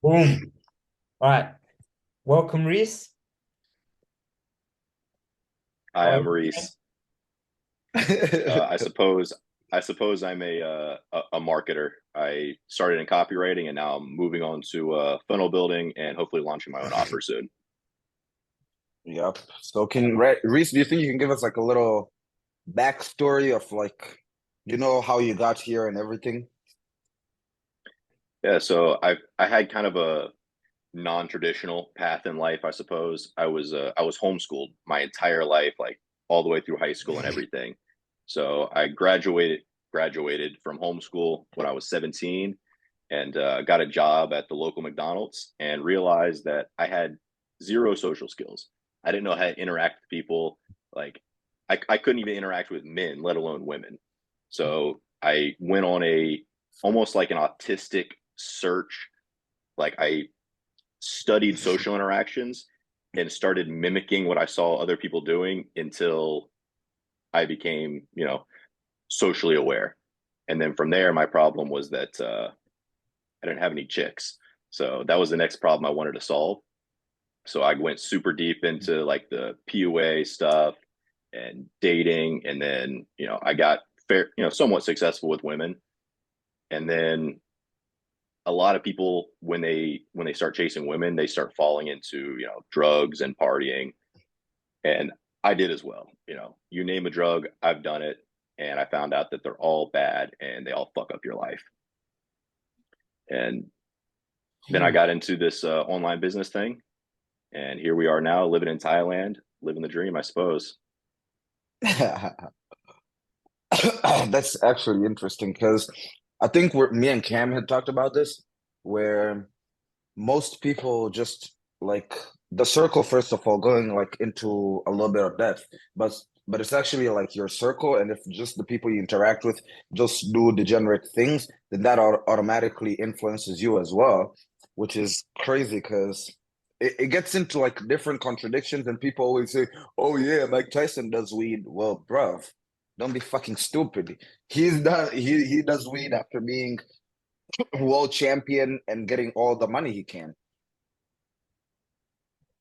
Boom. All right. Welcome, Reece. Hi, How are I'm you? Reece. I suppose I'm a marketer. I started in copywriting and now I'm moving on to funnel building and hopefully launching my own offer soon. Yep. So Reese, do you think you can give us like a little backstory of like, how you got here and everything? Yeah, so I had kind of a non-traditional path in life, I suppose. I was homeschooled my entire life, like all the way through high school and everything. So I graduated from homeschool when I was 17 and got a job at the local McDonald's and realized that I had zero social skills. I didn't know how to interact with people. Like I couldn't even interact with men, let alone women. So I went on a almost like an autistic search. Like I studied social interactions and started mimicking what I saw other people doing until I became, socially aware. And then from there, my problem was that I didn't have any chicks. So that was the next problem I wanted to solve. So I went super deep into like the PUA stuff and dating. And then, I got somewhat successful with women. And then a lot of people, when they start chasing women, they start falling into, drugs and partying. And I did as well. You name a drug, I've done it. And I found out that they're all bad and they all fuck up your life. And then I Hmm. got into this online business thing, and here we are now, living in Thailand, living the dream, I suppose. That's actually interesting because I think me and Cam had talked about this, where most people just like the circle, first of all, going like into a little bit of depth, but it's actually like your circle, and if just the people you interact with just do degenerate things, then that automatically influences you as well, which is crazy because it gets into like different contradictions, and people always say, "Oh yeah, Mike Tyson does weed." Well, bruv, don't be fucking stupid. He does weed after being world champion and getting all the money he can.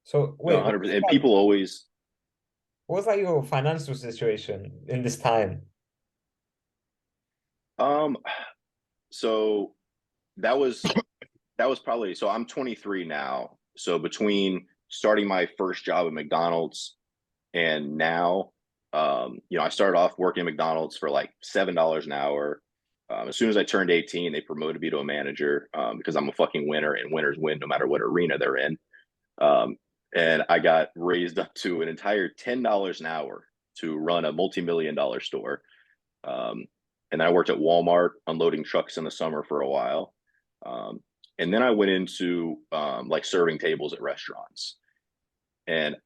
So No, wait, 100%. And people always, what was like your financial situation in this time? um, so that was, that was probably, so I'm 23 now. So between starting my first job at McDonald's and now, I started off working at McDonald's for like $7 an hour. As soon as I turned 18, they promoted me to a manager because I'm a fucking winner and winners win no matter what arena they're in. Um, and I got raised up to an entire $10 an hour to run a multi-million dollar store. Um, and then I worked at Walmart unloading trucks in the summer for a while. Um, and then I went into like serving tables at restaurants. And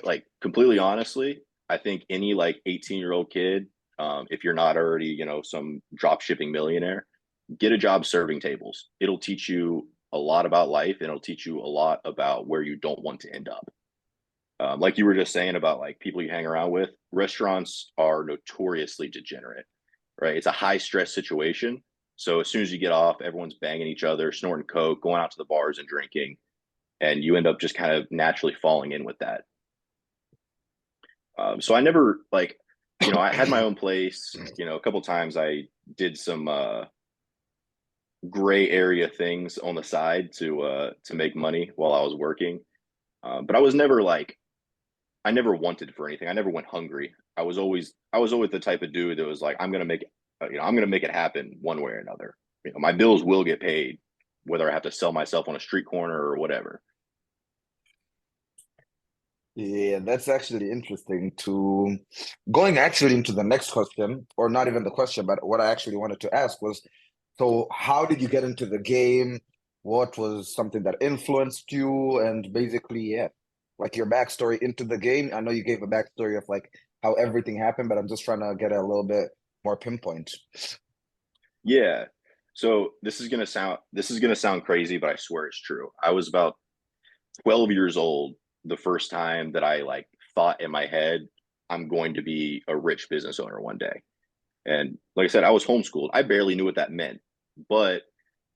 like completely honestly, I think any like 18-year-old kid, if you're not already, some drop shipping millionaire, get a job serving tables. It'll teach you a lot about life and it'll teach you a lot about where you don't want to end up. Like you were just saying about like people you hang around with, restaurants are notoriously degenerate, right? It's a high stress situation. So as soon as you get off, everyone's banging each other, snorting coke, going out to the bars and drinking, and you end up just kind of naturally falling in with that. So I never like, I had my own place. A couple times I did some gray area things on the side to make money while I was working. But I was never like I never wanted for anything. I never went hungry. I was always the type of dude that was like I'm gonna make I'm gonna make it happen one way or another. My bills will get paid, whether I have to sell myself on a street corner or whatever. Yeah, that's actually interesting to going actually into the next question, or not even the question, but what I actually wanted to ask was, so how did you get into the game? What was something that influenced you? And basically, yeah, like your backstory into the game. I know you gave a backstory of like how everything happened, but I'm just trying to get a little bit more pinpoint. Yeah. So this is gonna sound crazy, but I swear it's true. I was about 12 years old the first time that I like thought in my head, I'm going to be a rich business owner one day. And like I said, I was homeschooled. I barely knew what that meant, but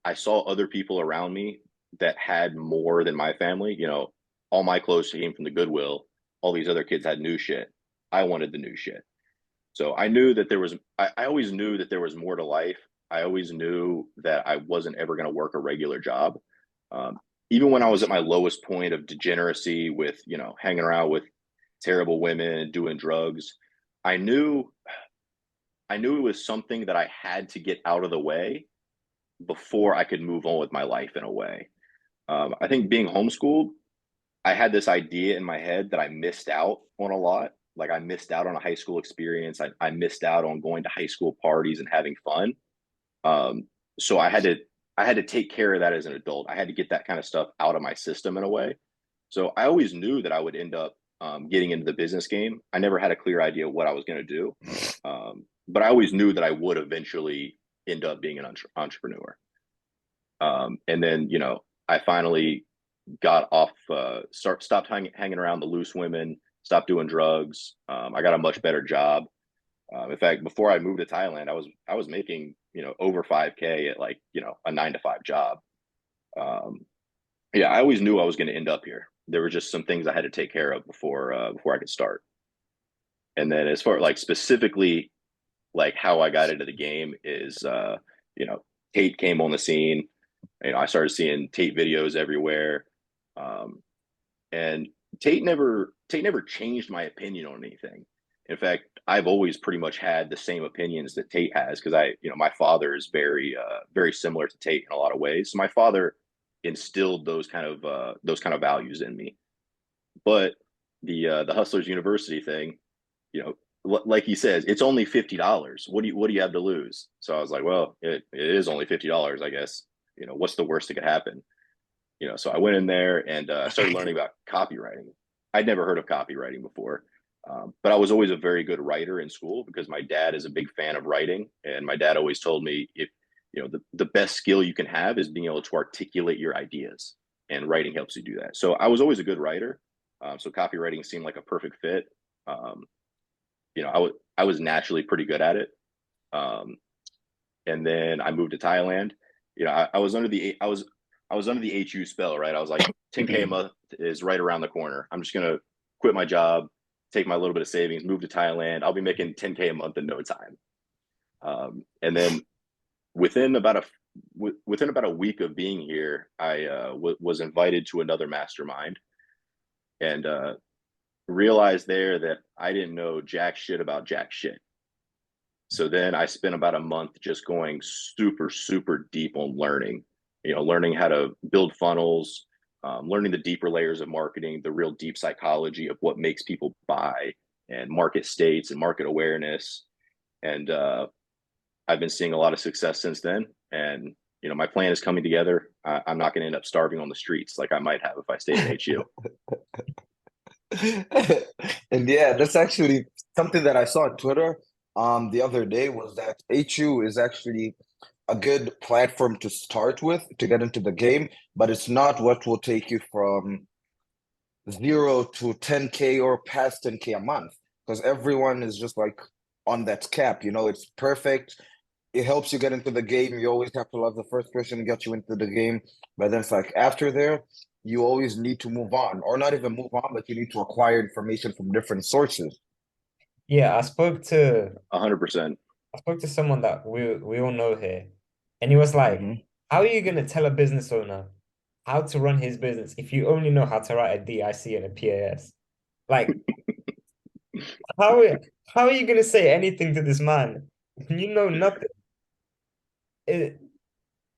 I saw other people around me that had more than my family. You know, all my clothes came from the Goodwill. All these other kids had new shit. I wanted the new shit. So I knew that there was, I always knew that there was more to life. I always knew that I wasn't ever going to work a regular job. Um, Even when I was at my lowest point of degeneracy with, you know, hanging around with terrible women and doing drugs, I knew, I knew it was something that I had to get out of the way before I could move on with my life in a way. I think being homeschooled, I had this idea in my head that I missed out on a lot. Like I missed out on a high school experience. I missed out on going to high school parties and having fun. Um, so I had to take care of that as an adult. I had to get that kind of stuff out of my system in a way. So I always knew that I would end up getting into the business game. I never had a clear idea what I was going to do, but I always knew that I would eventually end up being an entrepreneur. And then, you know, I finally got off, stopped hanging around the loose women, stopped doing drugs. I got a much better job. In fact, before I moved to Thailand, I was making, you know, over 5K at like, you know, a 9 to 5 job. Um, yeah, I always knew I was going to end up here. There were just some things I had to take care of before I could start. And then as far like specifically like how I got into the game is, you know, Tate came on the scene. You know, I started seeing Tate videos everywhere. Um, and Tate never changed my opinion on anything. In fact, I've always pretty much had the same opinions that Tate has because you know, my father is very similar to Tate in a lot of ways. So my father instilled those kind of values in me. But the Hustlers University thing, you know, like he says, it's only $50. What do you have to lose? So I was like, well, it is only $50, I guess. You know, what's the worst that could happen? You know, so I went in there and started learning about copywriting. I'd never heard of copywriting before, but I was always a very good writer in school because my dad is a big fan of writing, and my dad always told me if you know the best skill you can have is being able to articulate your ideas, and writing helps you do that. So I was always a good writer, so copywriting seemed like a perfect fit. Um, you know, I was naturally pretty good at it, um, and then I moved to Thailand. You know, I was under the HU spell, right? I was like, 10K a month is right around the corner. I'm just gonna quit my job, take my little bit of savings, move to Thailand. I'll be making 10K a month in no time. And then within about a within about a week of being here, I was invited to another mastermind and realized there that I didn't know jack shit about jack shit. So then I spent about a month just going super deep on learning, you know, learning how to build funnels, learning the deeper layers of marketing, the real deep psychology of what makes people buy and market states and market awareness. And I've been seeing a lot of success since then. And, you know, my plan is coming together. I'm not going to end up starving on the streets like I might have if I stayed at HU. And yeah, that's actually something that I saw on Twitter the other day was that HU is actually a good platform to start with to get into the game, but it's not what will take you from 0 to 10K or past 10K a month because everyone is just like on that cap, you know, it's perfect. It helps you get into the game. You always have to love the first person to get you into the game. But then it's like after there, you always need to move on, or not even move on, but you need to acquire information from different sources. Yeah, 100%. I spoke to someone that we all know here, and he was like, Hmm. "How are you gonna tell a business owner how to run his business if you only know how to write a DIC and a PAS? Like, how how are you gonna say anything to this man when you know nothing? It,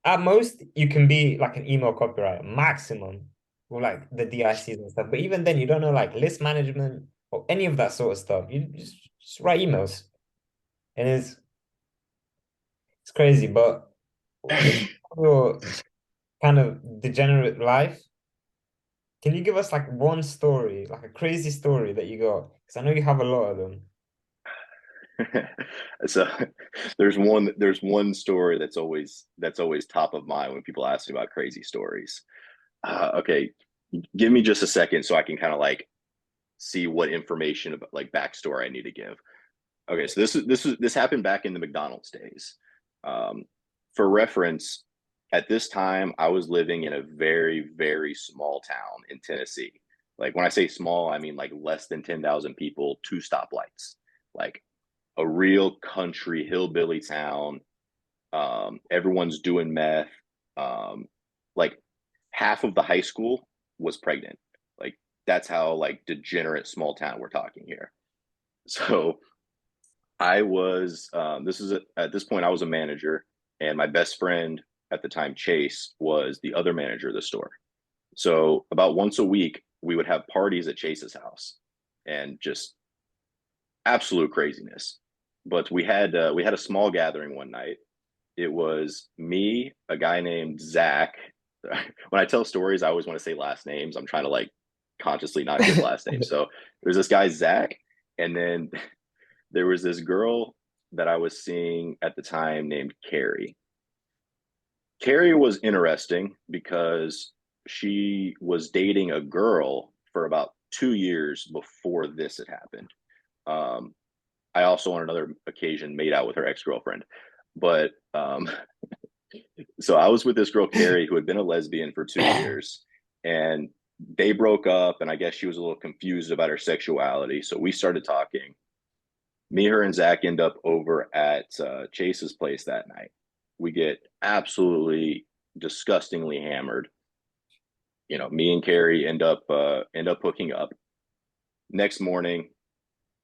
at most, you can be like an email copywriter, maximum, with like the DICs and stuff. But even then, you don't know like list management or any of that sort of stuff. You just write emails, and it's crazy. But in your kind of degenerate life, can you give us like one story, like a crazy story that you got? Because I know you have a lot of them. So there's one story that's always top of mind when people ask me about crazy stories. Okay, give me just a second so I can kind of like see what information about like backstory I need to give. Okay, so this happened back in the McDonald's days. Um, for reference, at this time, I was living in a very, very small town in Tennessee. Like when I say small, I mean like less than 10,000 people, two stoplights, like a real country hillbilly town. Everyone's doing meth. Um, like half of the high school was pregnant. Like that's how like degenerate small town we're talking here. So I was this is at this point I was a manager, and my best friend at the time, Chase, was the other manager of the store. So about once a week, we would have parties at Chase's house, and just absolute craziness. But we had a small gathering one night. It was me, a guy named Zach. When I tell stories, I always want to say last names. I'm trying to like consciously not give last names. So there's this guy Zach, and then there was this girl that I was seeing at the time named Carrie. Carrie was interesting because she was dating a girl for about 2 years before this had happened. Um, I also, on another occasion, made out with her ex girlfriend. But so I was with this girl, Carrie, who had been a lesbian for 2 years, and they broke up. And I guess she was a little confused about her sexuality. So we started talking. Me, her, and Zach end up over at Chase's place that night. We get absolutely disgustingly hammered. You know, me and Carrie end up hooking up. Next morning,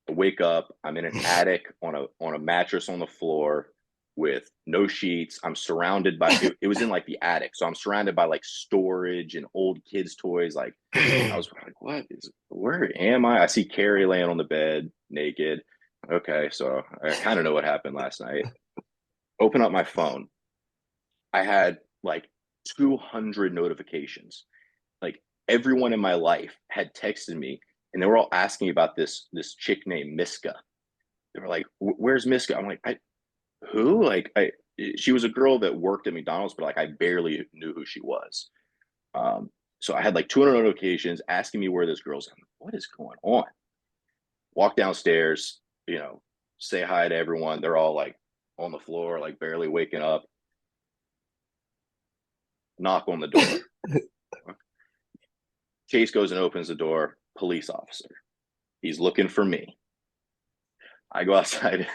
I wake up. I'm in an attic on a mattress on the floor with no sheets. I'm surrounded by it was in like the attic, so I'm surrounded by like storage and old kids' toys. Like I was like, what is? Where am I? I see Carrie laying on the bed naked. Okay, so I kind of know what happened last night. Open up my phone. I had like 200 notifications. Like everyone in my life had texted me, and they were all asking about this chick named Miska. They were like, "Where's Miska?" I'm like, who? Like, she was a girl that worked at McDonald's, but like I barely knew who she was. Um, so I had like 200 notifications asking me where this girl's. I'm like, what is going on? Walk downstairs, say hi to everyone. They're all like on the floor, like barely waking up. Knock on the door. Chase goes and opens the door. Police officer. He's looking for me. I go outside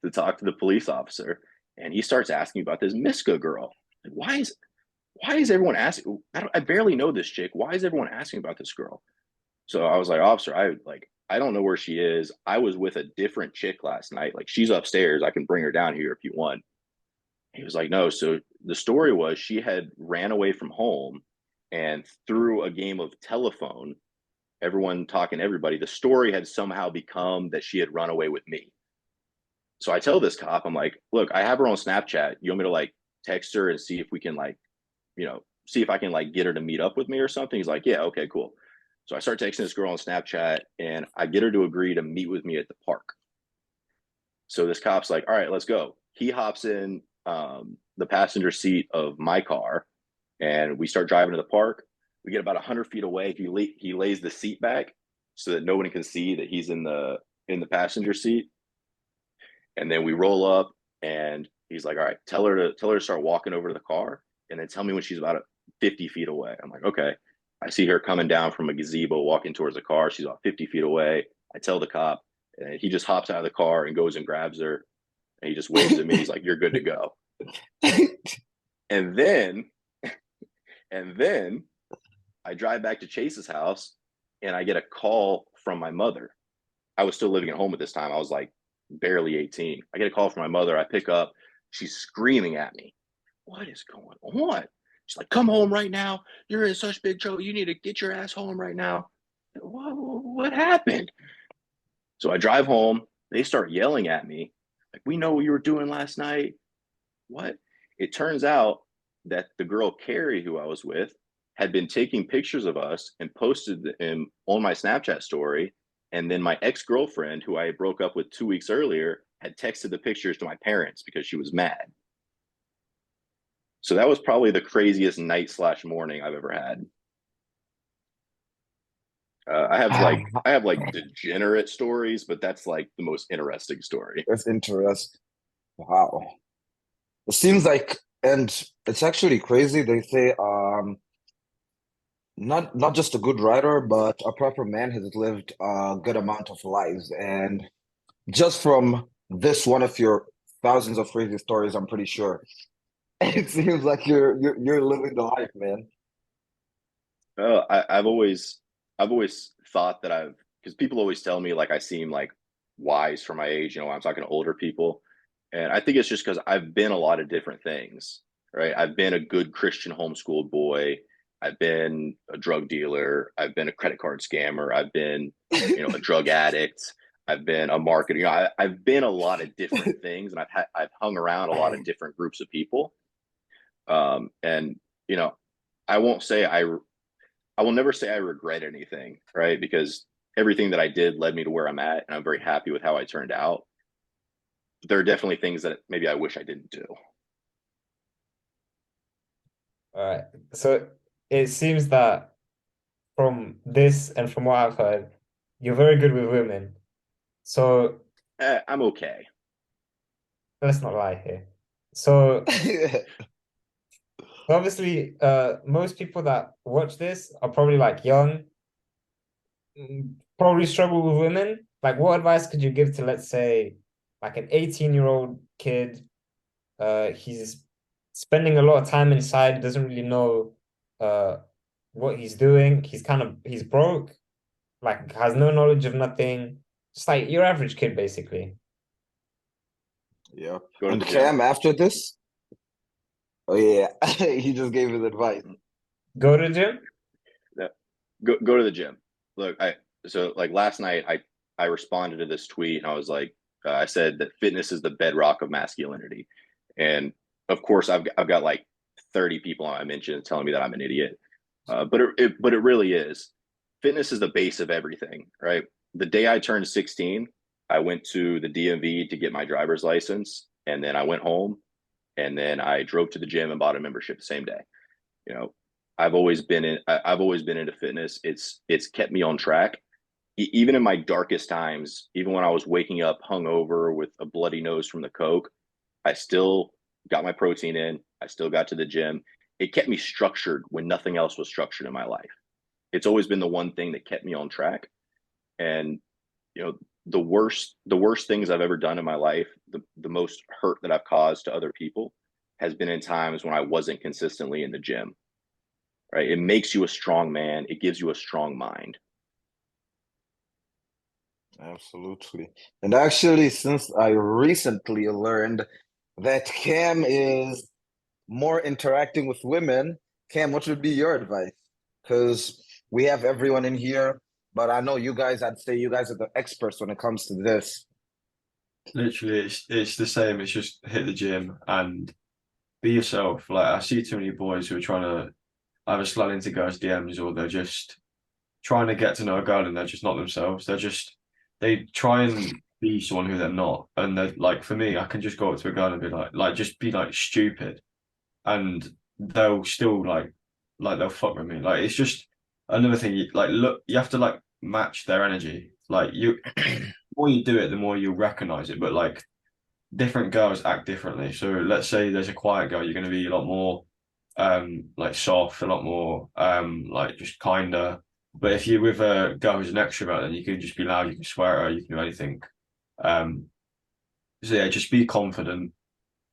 to talk to the police officer, and he starts asking about this Miska girl. Like, why is everyone asking? I barely know this chick. Why is everyone asking about this girl? So I was like, officer, I don't know where she is. I was with a different chick last night. Like, she's upstairs. I can bring her down here if you want. He was like, no. So the story was she had ran away from home, and through a game of telephone, everyone talking to everybody, the story had somehow become that she had run away with me. So I tell this cop, I'm like, look, I have her on Snapchat. You want me to like text her and see if we can like, see if I can like get her to meet up with me or something? He's like, yeah, okay, cool. So I start texting this girl on Snapchat, and I get her to agree to meet with me at the park. So this cop's like, all right, let's go. He hops in the passenger seat of my car, and we start driving to the park. We get about 100 feet away. He lays the seat back so that nobody can see that he's in the passenger seat. And then we roll up, and he's like, all right, tell her to start walking over to the car, and then tell me when she's about 50 feet away. I'm like, okay. I see her coming down from a gazebo, walking towards the car. She's about 50 feet away. I tell the cop, and he just hops out of the car and goes and grabs her. And he just waves at me. He's like, you're good to go. And then, and then I drive back to Chase's house, and I get a call from my mother. I was still living at home at this time. I was like barely 18. I get a call from my mother. I pick up. She's screaming at me. What is going on? She's like, come home right now. You're in such big trouble. You need to get your ass home right now. What happened? So I drive home. They start yelling at me. Like, we know what you were doing last night. What? It turns out that the girl, Carrie, who I was with, had been taking pictures of us and posted them on my Snapchat story. And then my ex-girlfriend, who I broke up with 2 weeks earlier, had texted the pictures to my parents because she was mad. So that was probably the craziest night/morning I've ever had. I have like degenerate stories, but that's like the most interesting story. That's interesting. Wow. It seems like And it's actually crazy. They say not just a good writer, but a proper man has lived a good amount of lives. And just from this one of your thousands of crazy stories, I'm pretty sure it seems like you're living the life, man. I've always thought that because people always tell me like I seem like wise for my age, I'm talking to older people. And I think it's just because I've been a lot of different things, right? I've been a good Christian homeschooled boy. I've been a drug dealer. I've been a credit card scammer. I've been, a drug addict. I've been a marketer. I've been a lot of different things, and I've hung around a lot of different groups of people. And you know, I won't say I will never say I regret anything, right? Because everything that I did led me to where I'm at, and I'm very happy with how I turned out. There are definitely things that maybe I wish I didn't do. All right. So it seems that from this and from what I've heard, you're very good with women. So I'm okay. let's not lie here. So obviously, most people that watch this are probably like young, probably struggle with women. Like, what advice could you give to, let's say, like an 18-year-old kid? He's spending a lot of time inside, doesn't really know uh what he's doing. He's broke, like has no knowledge of nothing. Just like your average kid, basically. Yeah. Go to And the gym. Cam, after this, oh yeah, he just gave his advice. Go to the gym. Yeah. Go to the gym. Look, like last night I responded to this tweet and I was like I said that fitness is the bedrock of masculinity, and of course I've got like 30 people I mentioned telling me that I'm an idiot, but it really is. Fitness is the base of everything, right? The day I turned 16, I went to the DMV to get my driver's license, and then I went home, and then I drove to the gym and bought a membership the same day. You know, I've always been into fitness. It's kept me on track. Even in my darkest times, even when I was waking up hungover with a bloody nose from the coke, I still got my protein in. I still got to the gym. It kept me structured when nothing else was structured in my life. It's always been the one thing that kept me on track. And you know, the worst things I've ever done in my life, the most hurt that I've caused to other people, has been in times when I wasn't consistently in the gym. Right? It makes you a strong man. It gives you a strong mind. Absolutely. And actually, since I recently learned that Cam is more interacting with women, Cam, what would be your advice? Because we have everyone in here, but I know you guys, I'd say you guys are the experts when it comes to this. Literally, it's the same. It's just hit the gym and be yourself. Like I see too many boys who are trying to either slide into girls' DMs or they're just trying to get to know a girl and they're just not themselves. They try and be someone who they're not. And they're like, for me, I can just go up to a girl and be like just be like stupid, and they'll still like they'll fuck with me. Like it's just another thing. Like look, you have to like match their energy. Like the more you do it, the more you'll recognize it. But like different girls act differently. So let's say there's a quiet girl, you're going to be a lot more like soft, a lot more like just kinder. But if you're with a girl who's an extrovert, then you can just be loud, you can swear at her, you can do anything. Um, so yeah, just be confident,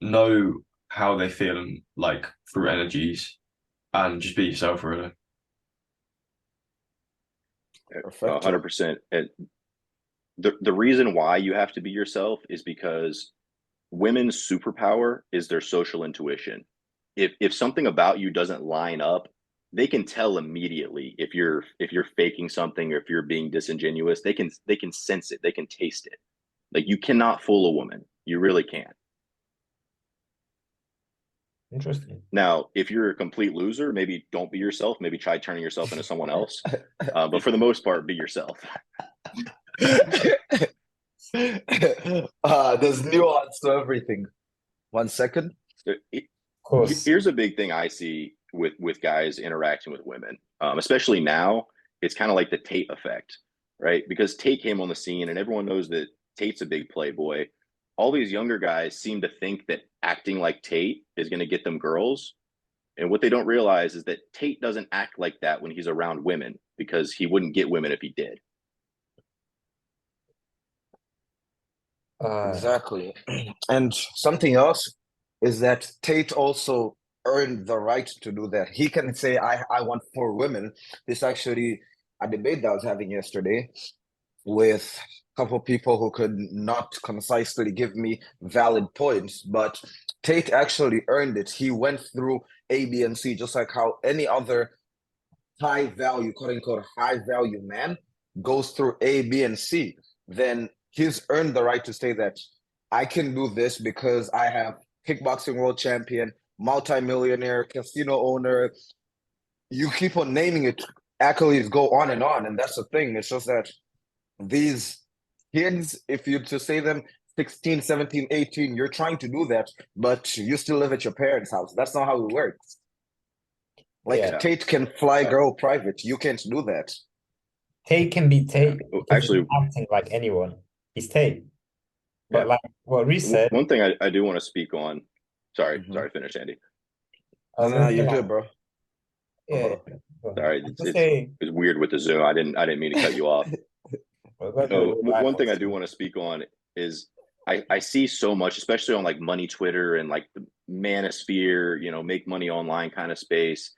know how they feel and like through energies, and just be yourself really. Perfecto. 100%. And the reason why you have to be yourself is because women's superpower is their social intuition. If something about you doesn't line up, they can tell immediately if you're faking something or if you're being disingenuous. They can sense it. They can taste it. Like you cannot fool a woman. You really can't. Interesting. Now, if you're a complete loser, maybe don't be yourself. Maybe try turning yourself into someone else. But for the most part, be yourself. There's nuance to everything. 1 second. Of course. Here's a big thing I see with guys interacting with women, especially now. It's kind of like the Tate effect, right? Because Tate came on the scene, and everyone knows that Tate's a big playboy. all these younger guys seem to think that acting like Tate is going to get them girls. And what they don't realize is that Tate doesn't act like that when he's around women because he wouldn't get women if he did. Uh, Exactly. And something else is that Tate also earned the right to do that. He can say, I want 4 women. This actually a debate that I was having yesterday with a couple of people who could not concisely give me valid points, but Tate actually earned it. He went through A, B, and C, just like how any other high value, quote unquote, high value man goes through A, B, and C. Then he's earned the right to say that I can do this because I have kickboxing world champion, multimillionaire, casino owner. You keep on naming it, accolades go on, and that's the thing. It's just that these kids, if you to say them 16, 17, 18, you're trying to do that, but you still live at your parents' house. That's not how it works. Like yeah, Tate can fly girl private. You can't do that. Tate can be Yeah. Tate because he's Actually, acting like anyone. He's Tate. yeah. But like what Reece said, One thing I do want to speak on. Mhm. Finish, Andy. I No, was no, no, gonna say you're like, good, bro. yeah, Oh, Sorry, I was gonna say, it's weird with the Zoom. I didn't mean to cut you off. we're going to Oh, real life one thing I do also. want to speak on is I see so much, especially on like money Twitter and like the manosphere, make money online kind of space,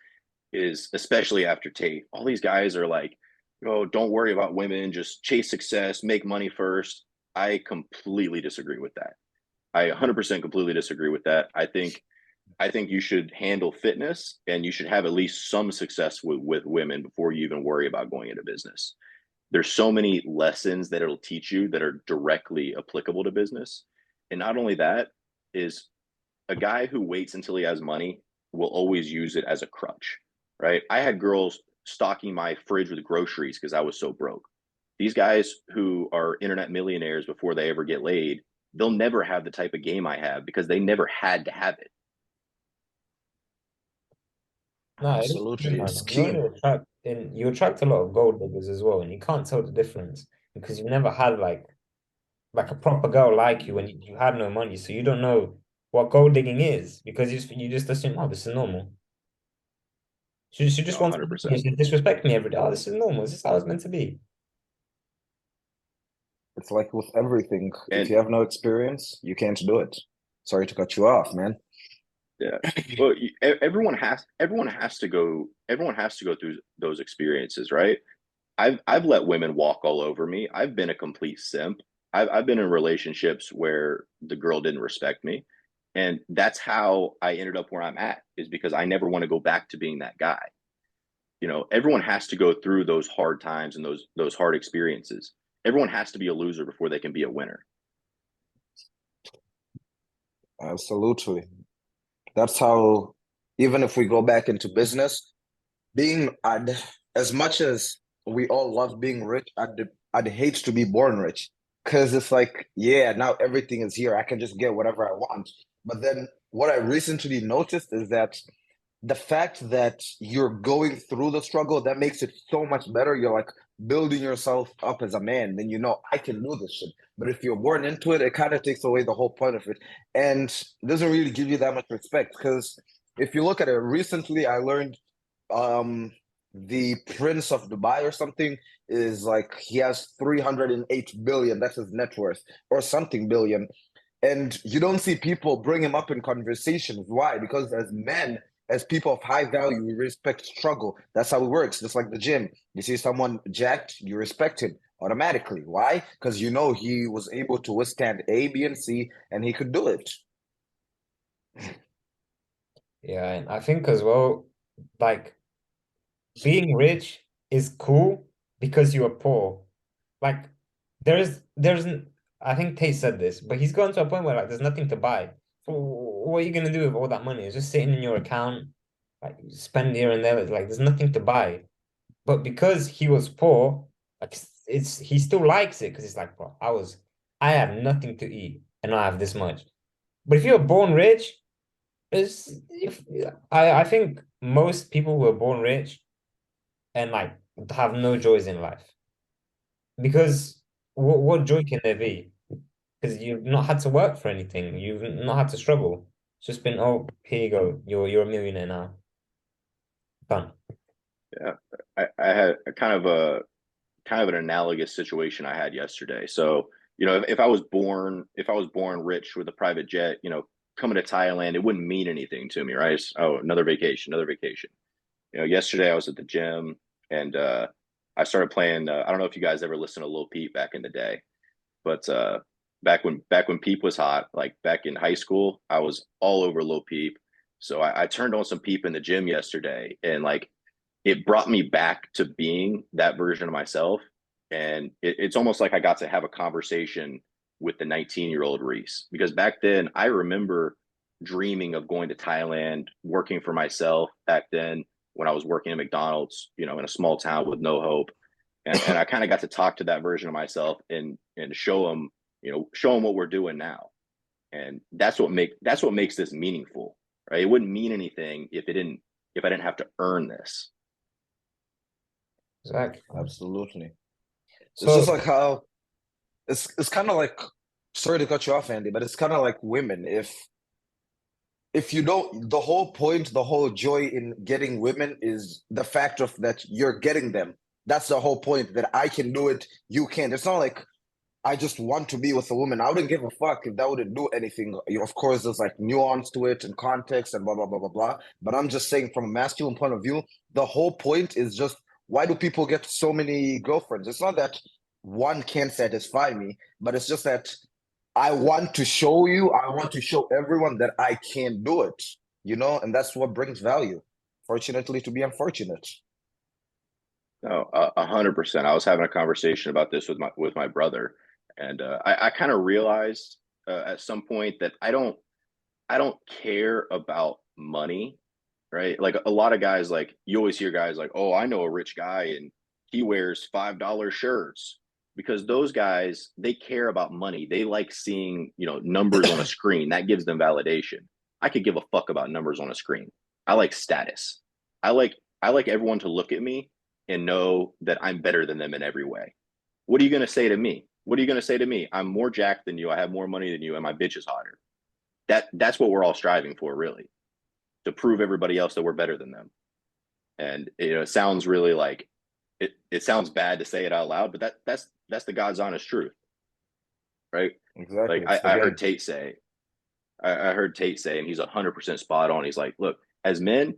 is especially after Tate. All these guys are like, oh, don't worry about women, just chase success, make money first. I completely disagree with that. I 100% completely disagree with that. I think you should handle fitness and you should have at least some success with women before you even worry about going into business. There's so many lessons that it'll teach you that are directly applicable to business. And not only that, is a guy who waits until he has money will always use it as a crutch, right? I had girls stocking my fridge with groceries because I was so broke. These guys who are internet millionaires before they ever get laid, they'll never have the type of game I have because they never had to have it. No, it is true, absolutely. man. It's key. You attract a lot of gold diggers as well, and you can't tell the difference because you've never had like a proper girl like you when you had no money, so you don't know what gold digging is because you just assume, oh, this is normal. She just No, wants to be here. 100%. She disrespect me every day. Oh, this is normal. This is how it's meant to be. It's like with everything. If And you have no experience, you can't do it. Sorry to cut you off, man. yeah, well, everyone has to go through those experiences, right? I've let women walk all over me. I've been a complete simp. I've been in relationships where the girl didn't respect me. And that's how I ended up where I'm at, is because I never want to go back to being that guy. Everyone has to go through those hard times and those hard experiences. Everyone has to be a loser before they can be a winner. Absolutely. That's how, even if we go back into business, being as much as we all love being rich, I'd hate to be born rich because it's like, yeah, now everything is here. I can just get whatever I want. But then what I recently noticed is that the fact that you're going through the struggle, that makes it so much better. You're like building yourself up as a man. Then I can do this shit. But if you're born into it, it kind of takes away the whole point of it, and doesn't really give you that much respect. Because if you look at it, recently I learned um the Prince of Dubai or something is like he has 308 billion. That's his net worth or something billion. And you don't see people bring him up in conversations. Why? Because as men, as people of high value, we respect struggle. That's how it works. Just like the gym. You see someone jacked, you respect him automatically. Why? Because he was able to withstand A, B, and C, and he could do it. Yeah, and I think as well, like being rich is cool because you are poor. Like there's I think Tate said this, but he's gotten to a point where like there's nothing to buy. So what are you gonna do with all that money? It's just sitting in your account, like you spend here and there. Like there's nothing to buy. But because he was poor, like he still likes it because it's like, bro, I have nothing to eat and I have this much. But if you're born rich, it's if I think most people who are born rich and like have no joys in life because what joy can there be? because you've not had to work for anything. You've not had to struggle. It's just been, oh, here you go. You're a millionaire now. Done. Yeah, I had a kind of an analogous situation I had yesterday. So, if I was born rich with a private jet, coming to Thailand, it wouldn't mean anything to me, right? Oh, another vacation, another vacation. Yesterday I was at the gym and I started playing. I don't know if you guys ever listened to Lil Peep back in the day, but back when Peep was hot, like back in high school, I was all over Lil Peep. So I turned on some Peep in the gym yesterday, and like it brought me back to being that version of myself. And it's almost like I got to have a conversation with the 19-year-old Reece, because back then I remember dreaming of going to Thailand, working for myself back then when I was working at McDonald's, in a small town with no hope. And I kind of got to talk to that version of myself and show them, show them what we're doing now. And that's what makes this meaningful, right? It wouldn't mean anything if I didn't have to earn this. Exactly. Absolutely. It's just So, like how it's kind of like, sorry to cut you off, Andy, but it's kind of like women. If you don't, the whole point, the whole joy in getting women is the fact of that you're getting them. That's the whole point, that I can do it, you can't. It's not like I just want to be with a woman. I wouldn't give a fuck if that wouldn't do anything. Of course, there's like nuance to it and context and blah blah blah blah blah. But I'm just saying, from a masculine point of view, the whole point is just, why do people get so many girlfriends? It's not that one can't satisfy me, but it's just that I want to show you, I want to show everyone that I can do it, and that's what brings value. Fortunately, to be unfortunate. No, 100%. I was having a conversation about this with my brother, and I kind of realized at some point that I don't care about money, right? Like a lot of guys, like you always hear guys like, "Oh, I know a rich guy and he wears $5 shirts." Because those guys, they care about money. They like seeing, numbers on a screen. That gives them validation. I could give a fuck about numbers on a screen. I like status. I like everyone to look at me and know that I'm better than them in every way. What are you going to say to me? What are you going to say to me? I'm more jacked than you. I have more money than you, and my bitch is hotter. That's what we're all striving for, really, to prove everybody else that we're better than them. And it sounds really like it sounds bad to say it out loud, but that's the God's honest truth, right? Exactly. Like It's the I heard game. Tate say, I heard Tate say, and he's 100% spot on. He's like, look, as men,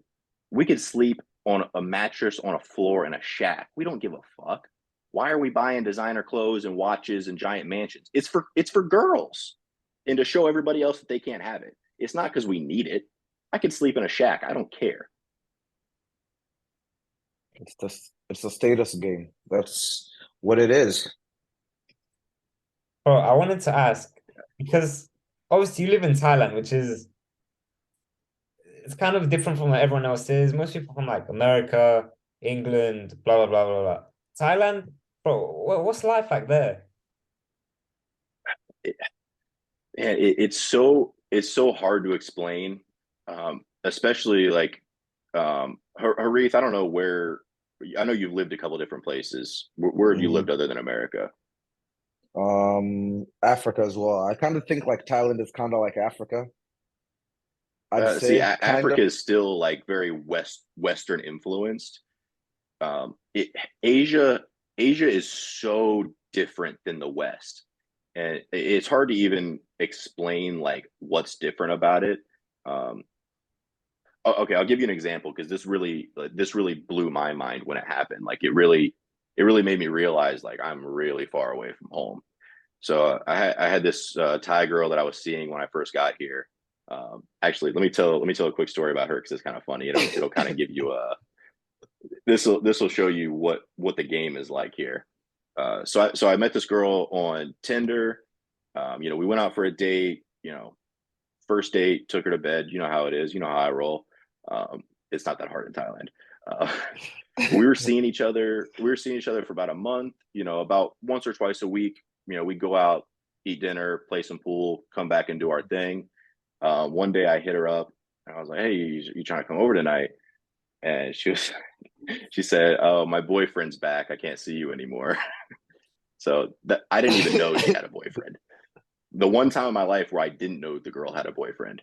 we could sleep on a mattress on a floor in a shack. We don't give a fuck. Why are we buying designer clothes and watches and giant mansions? It's for girls, and to show everybody else that they can't have it. It's not because we need it. I could sleep in a shack. I don't care. It's a status game. That's what it is. bro, I wanted to ask because obviously you live in Thailand, which is it's kind of different from what everyone else is. Most people from like America, England, blah blah blah blah blah. Thailand, bro, what's life like there? It, it's so hard to explain, especially like Harith. I don't know where. I know you've lived a couple different places. Where have you Mhm. lived other than America? Africa as well. I kind of think like Thailand is kind of like Africa. I'd See, say kind Africa of. is still like very Western influenced. It Asia Asia is so different than the West, and it's hard to even explain like what's different about it. Um, okay, I'll give you an example because this really blew my mind when it happened. Like it really made me realize like I'm really far away from home. So I had this Thai girl that I was seeing when I first got here. Actually, let me tell a quick story about her because it's kind of funny. It'll kind of give you a this will show you what the game is like here. So I met this girl on Tinder. We went out for a date. First date, took her to bed. You know how it is. You know how I roll. It's not that hard in Thailand. Uh, we were seeing each other. We were seeing each other for about a month. About once or twice a week. We go out, eat dinner, play some pool, come back and do our thing. One day I hit her up and I was like, "Hey, you trying to come over tonight?" And she said, "Oh, my boyfriend's back. I can't see you anymore." So that I didn't even know she had a boyfriend. the one time in my life where I didn't know the girl had a boyfriend.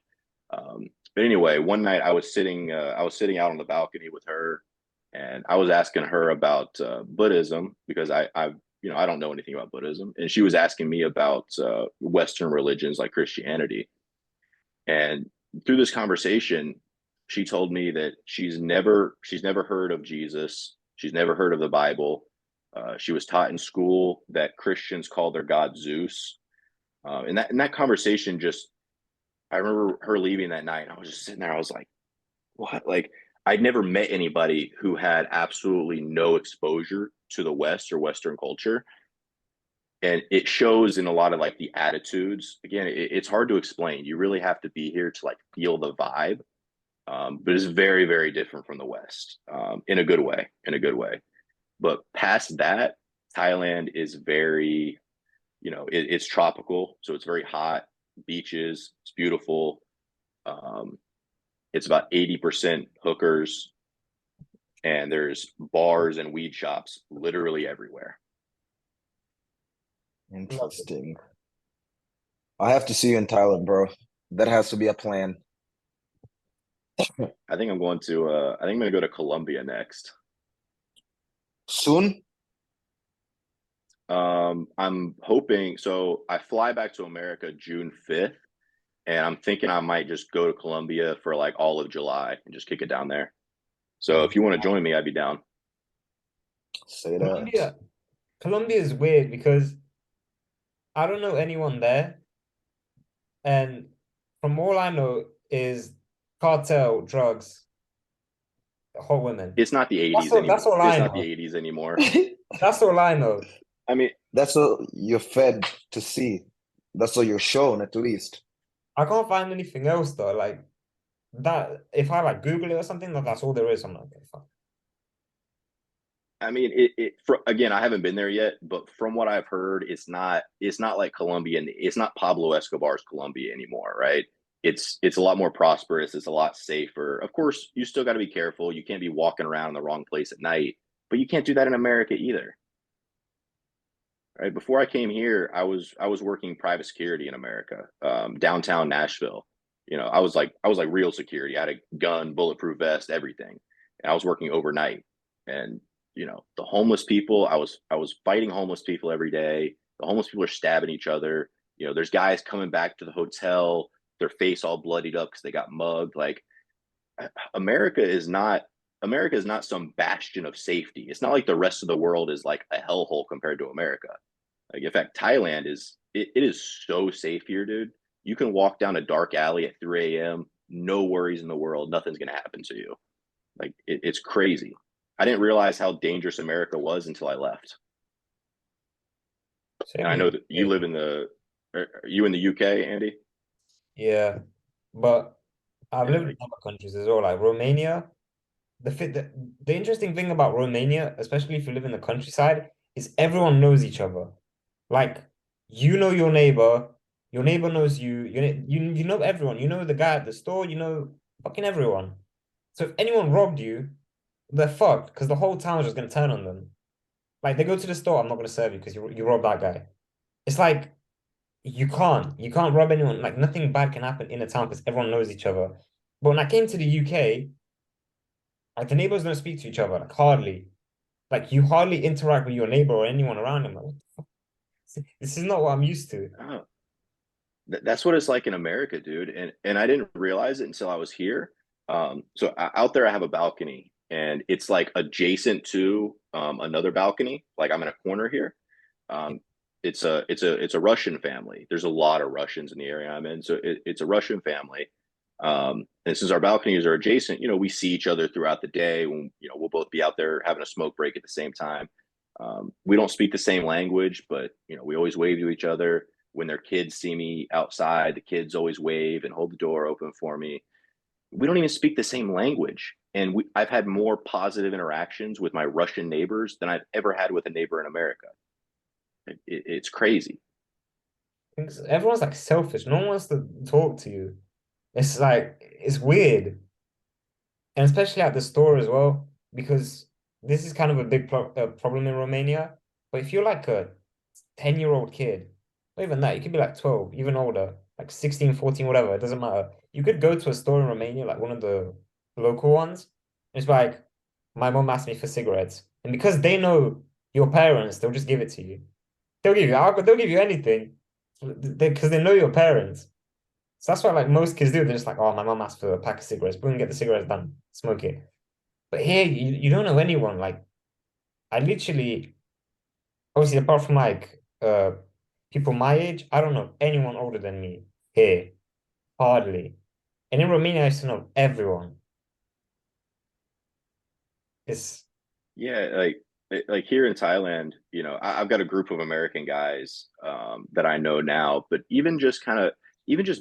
But anyway, one night I was sitting out on the balcony with her, and I was asking her about Buddhism because I don't know anything about Buddhism, and she was asking me about Western religions like Christianity. And through this conversation, she told me that she's never heard of Jesus, she's never heard of the Bible. She was taught in school that Christians call their god Zeus, and that conversation just I remember her leaving that night, and I was just sitting there. I was like, what? Like, I'd never met anybody who had absolutely no exposure to the West or Western culture. And it shows in a lot of like the attitudes. Again, it's hard to explain. You really have to be here to like feel the vibe. But it's very, very different from the West, in a good way, in a good way. But past that, Thailand is very, it's tropical. So it's very hot, beaches, it's beautiful. Um, it's about 80% hookers, and there's bars and weed shops literally everywhere. Lovely. Interesting. I have to see you in Thailand, bro. That has to be a plan. I think I'm gonna go to Colombia next. Soon? I'm hoping so I fly back to America June 5th, and I'm thinking I might just go to Colombia for like all of July and just kick it down there. So if you want to join me, I'd be down. Say that. Colombia is weird because I don't know anyone there, and from all I know is cartel, drugs, hot women. It's not the 80s That's anymore. all It's I not the know. 80s anymore. That's all I know. I mean, That's what you're fed to see. That's what you're shown, at least. I can't find anything else though. Like that, if I like Google it or something, that's all there is. I'm like, okay, fine. I mean, again, I haven't been there yet, but from what I've heard, it's not like Colombian. It's not Pablo Escobar's Colombia anymore, right? It's a lot more prosperous. It's a lot safer. Of course, you still got to be careful. You can't be walking around in the wrong place at night, but you can't do that in America either, right? Before I came here, I was working private security in America, downtown Nashville. I was like real security. I had a gun, bulletproof vest, everything, and I was working overnight. And the homeless people, I was fighting homeless people every day. The homeless people are stabbing each other. There's guys coming back to the hotel, their face all bloodied up because they got mugged. Like America is not America is not some bastion of safety. It's not like the rest of the world is like a hellhole compared to America. Like in fact, Thailand it is so safe here, dude. You can walk down a dark alley at 3 a.m. No worries in the world. Nothing's gonna happen to you. Like it's crazy. I didn't realize how dangerous America was until I left. And Same I here. know that you live in are you in the UK, Andy? Yeah, but I've Yeah, lived in like other countries as well, like Romania. The interesting thing about Romania, especially if you live in the countryside, is everyone knows each other. Like you know your neighbor knows you, you know everyone. You know the guy at the store, you know fucking everyone. So if anyone robbed you, they're fucked because the whole town is just gonna turn on them. Like they go to the store, I'm not gonna serve you because you robbed that guy. It's like you can't rob anyone. Like nothing bad can happen in a town because everyone knows each other. But when I came to the UK, like the neighbors don't speak to each other, like hardly. Like you hardly interact with your neighbor or anyone around him. Like, what the fuck? This is not what I'm used to. oh, that's what it's like in America, dude. And I didn't realize it until I was here. So out there, I have a balcony, and it's like adjacent to another balcony. Like I'm in a corner here. Um, it's a Russian family. There's a lot of Russians in the area I'm in, so it's a Russian family. And since our balconies are adjacent, we see each other throughout the day. When we'll both be out there having a smoke break at the same time. We don't speak the same language, but we always wave to each other. When their kids see me outside, the kids always wave and hold the door open for me. We don't even speak the same language, and I've had more positive interactions with my Russian neighbors than I've ever had with a neighbor in America. It's crazy. Everyone's like selfish. No one wants to talk to you. It's like it's weird. And especially at the store as well, because this is kind of a big problem in Romania. But if you're like a 10-year-old kid, not even that. You could be like 12, even older, like 16, 14, whatever. It doesn't matter. You could go to a store in Romania, like one of the local ones. It's like, my mom asked me for cigarettes. And because they know your parents, they'll just give it to you. They'll give you alcohol, they'll give you anything. Because they know your parents. So that's what like most kids do. They're just like, oh, my mom asked for a pack of cigarettes. Boom, get the cigarettes done, smoke it. But here, you don't know anyone. Like, I literally, obviously, apart from like people my age, I don't know anyone older than me here, hardly. And in Romania, I used to know everyone. It's Yeah, like here in Thailand, I've got a group of American guys that I know now, but even just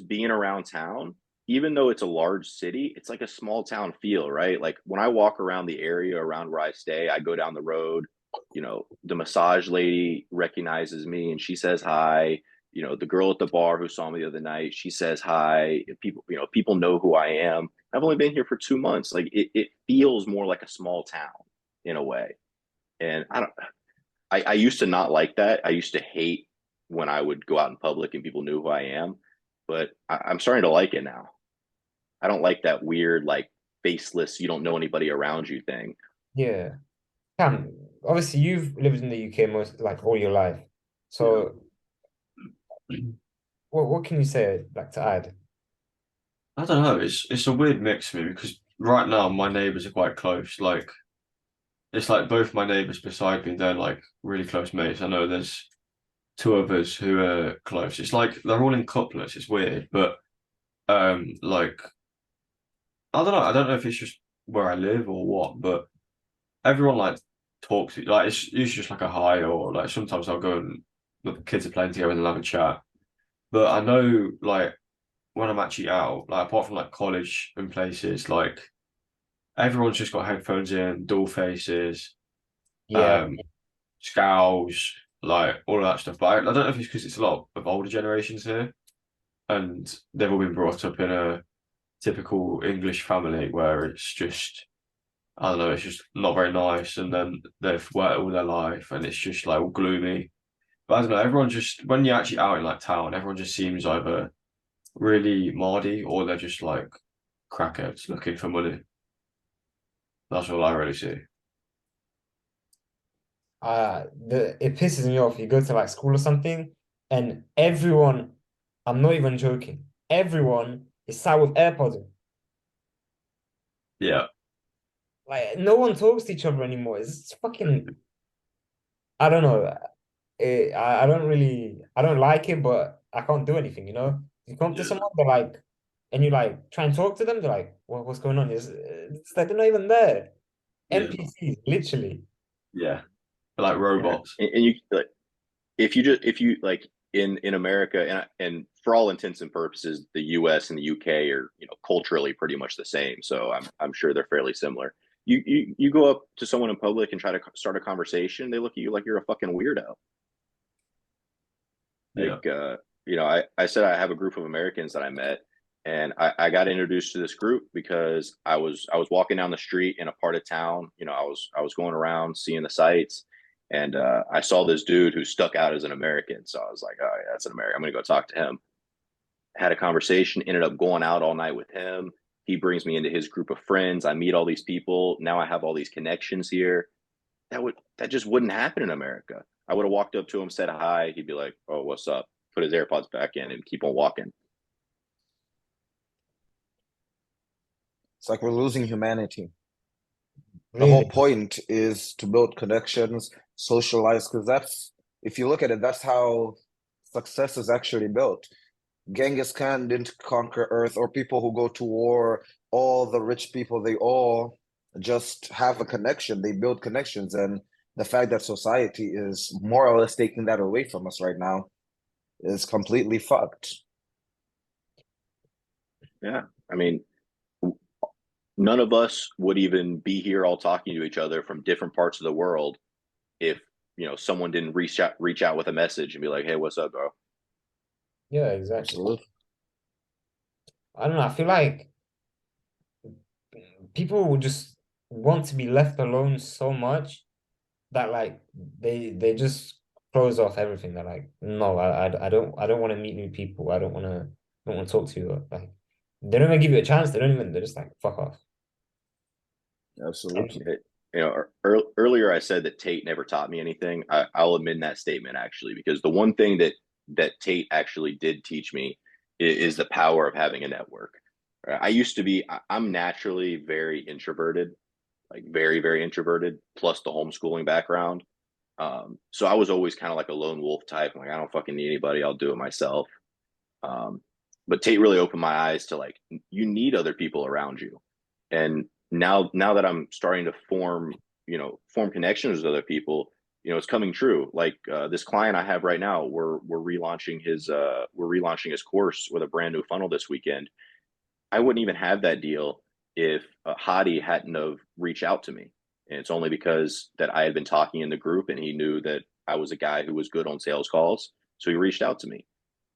being around town, even though it's a large city, it's like a small town feel, right? Like when I walk around the area around where I stay, I go down the road, the massage lady recognizes me and she says hi. The girl at the bar who saw me the other night, she says hi. People know who I am. I've only been here for 2 months. Like it feels more like a small town in a way. And I used to not like that. I used to hate when I would go out in public and people knew who I am, but I'm starting to like it now. I don't like that weird, like faceless, you don't know anybody around you thing. yeah. Cam, obviously, you've lived in the UK most like all your life. Yeah. So, what can you say like to add? I don't know. It's a weird mix for me because right now my neighbors are quite close. Like it's like both my neighbors beside me, they're like really close mates. I know there's two others who are close. It's like they're all in couplets. It's weird, but like I don't know. I don't know if it's just where I live or what, but everyone like talks like it's usually just like a hi or like sometimes I'll go and the kids are playing together and they'll have a chat. But I know like when I'm actually out, like apart from like college and places, like everyone's just got headphones in, dual faces, Yeah, um, scowls, like all of that stuff. But I don't know if it's because it's a lot of older generations here, and they've all been brought up in a typical English family where it's just I don't know, it's just not very nice, and then they've worked all their life, and it's just like all gloomy. But I don't know, everyone just when you're actually out in like town, everyone just seems either really mardy or they're just like crackheads looking for money. That's all I really see. it pisses me off. You go to like school or something, and everyone, I'm not even joking, everyone is sat with AirPods in. Yeah, Like no one talks to each other anymore. It's fucking, I don't know. I don't really, I don't like it, but I can't do anything, you know? You come up to yeah, someone, they're like, and you like try and talk to them, they're like, what's going on? It's like they're not even there. yeah, NPCs, literally. yeah. They're like Yeah. robots. And you like if you like in America and for all intents and purposes, the US and the UK are, culturally pretty much the same. So I'm sure they're fairly similar. You go up to someone in public and try to start a conversation, they look at you like you're a fucking weirdo. Yeah, Like I said I have a group of Americans that I met and I got introduced to this group because I was walking down the street in a part of town. I was going around seeing the sights and I saw this dude who stuck out as an American. So I was like, oh yeah, that's an American. I'm gonna go talk to him. Had a conversation, ended up going out all night with him. He brings me into his group of friends. I meet all these people. Now I have all these connections here. That just wouldn't happen in America. I would have walked up to him, said hi. He'd be like, "Oh, what's up?" Put his AirPods back in and keep on walking. It's like we're losing humanity. The whole Really. point is to build connections, socialize, because that's, if you look at it, that's how success is actually built. Genghis Khan didn't conquer Earth, or people who go to war, all the rich people, they all just have a connection. They build connections. And the fact that society is more or less taking that away from us right now is completely fucked. Yeah, I mean, none of us would even be here all talking to each other from different parts of the world if someone didn't reach out with a message and be like, "Hey, what's up, bro?" Yeah, exactly. Absolutely. I don't know. I feel like people will just want to be left alone so much that like they just close off everything. They're like, no, I don't want to meet new people. I don't want to talk to you. Like, they don't even give you a chance. They don't even. They're just like, fuck off. Absolutely. And You know, earlier I said that Tate never taught me anything. I'll amend that statement actually, because the one thing that Tate actually did teach me is the power of having a network. I used to be, I'm naturally very introverted, like very, very introverted, plus the homeschooling background. So I was always kind of like a lone wolf type. I'm like, I don't fucking need anybody. I'll do it myself. Um, but Tate really opened my eyes to like, you need other people around you. And now that I'm starting to form connections with other people, it's coming true. Like this client I have right now, we're relaunching his course with a brand new funnel this weekend. I wouldn't even have that deal if Hadi hadn't have reached out to me. And it's only because that I had been talking in the group and he knew that I was a guy who was good on sales calls. So he reached out to me.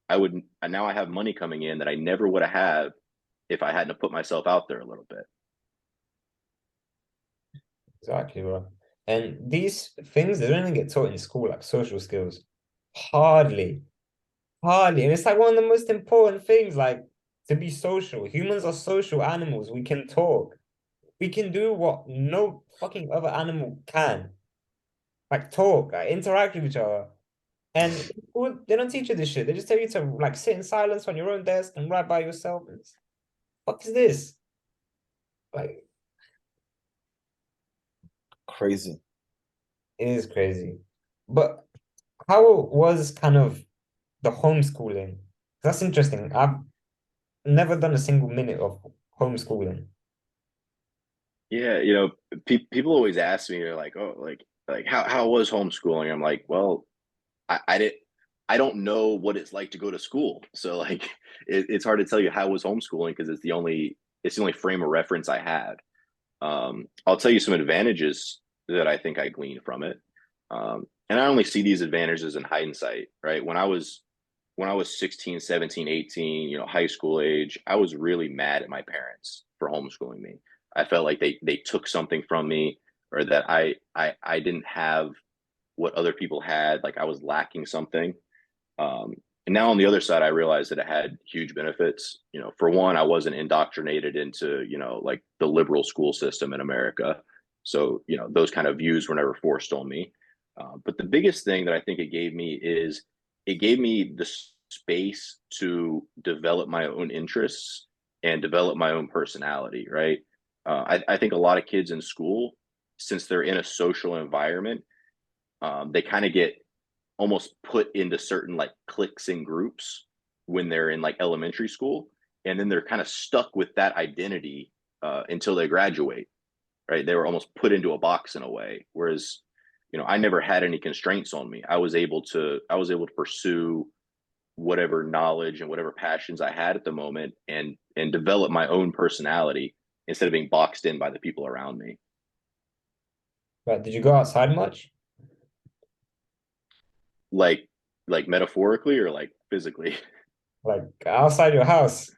Now I have money coming in that I never would have had if I hadn't have put myself out there a little bit. exactly, bro. And these things they don't even get taught in school, like social skills. Hardly, hardly. And it's like one of the most important things, like to be social. Humans are social animals. We can talk. We can do what no fucking other animal can. Like talk, like interact with each other. And they don't teach you this shit. They just tell you to like sit in silence on your own desk and write by yourself. What is this? Like, Crazy. it is crazy. But how was kind of the homeschooling? That's interesting. I've never done a single minute of homeschooling. Yeah, people always ask me, they're like, "Oh, like how was homeschooling?" I'm like, "Well, I didn't, I don't know what it's like to go to school, so like it's hard to tell you how was homeschooling because it's the only frame of reference I had. I'll tell you some advantages that I think I gleaned from it. And I only see these advantages in hindsight, right? When I was 16, 17, 18, high school age, I was really mad at my parents for homeschooling me. I felt like they took something from me or that I didn't have what other people had, like I was lacking something. Um, and now on the other side, I realized that it had huge benefits. For one, I wasn't indoctrinated into, like the liberal school system in America. So, those kind of views were never forced on me. But the biggest thing that I think it gave me is it gave me the space to develop my own interests and develop my own personality, right? I think a lot of kids in school, since they're in a social environment, they kind of get almost put into certain like cliques and groups when they're in like elementary school, and then they're kind of stuck with that identity until they graduate, right? They were almost put into a box in a way, whereas I never had any constraints on me. I was able to pursue whatever knowledge and whatever passions I had at the moment and develop my own personality instead of being boxed in by the people around me. But did you go outside much? Like metaphorically or like physically. Like outside your house?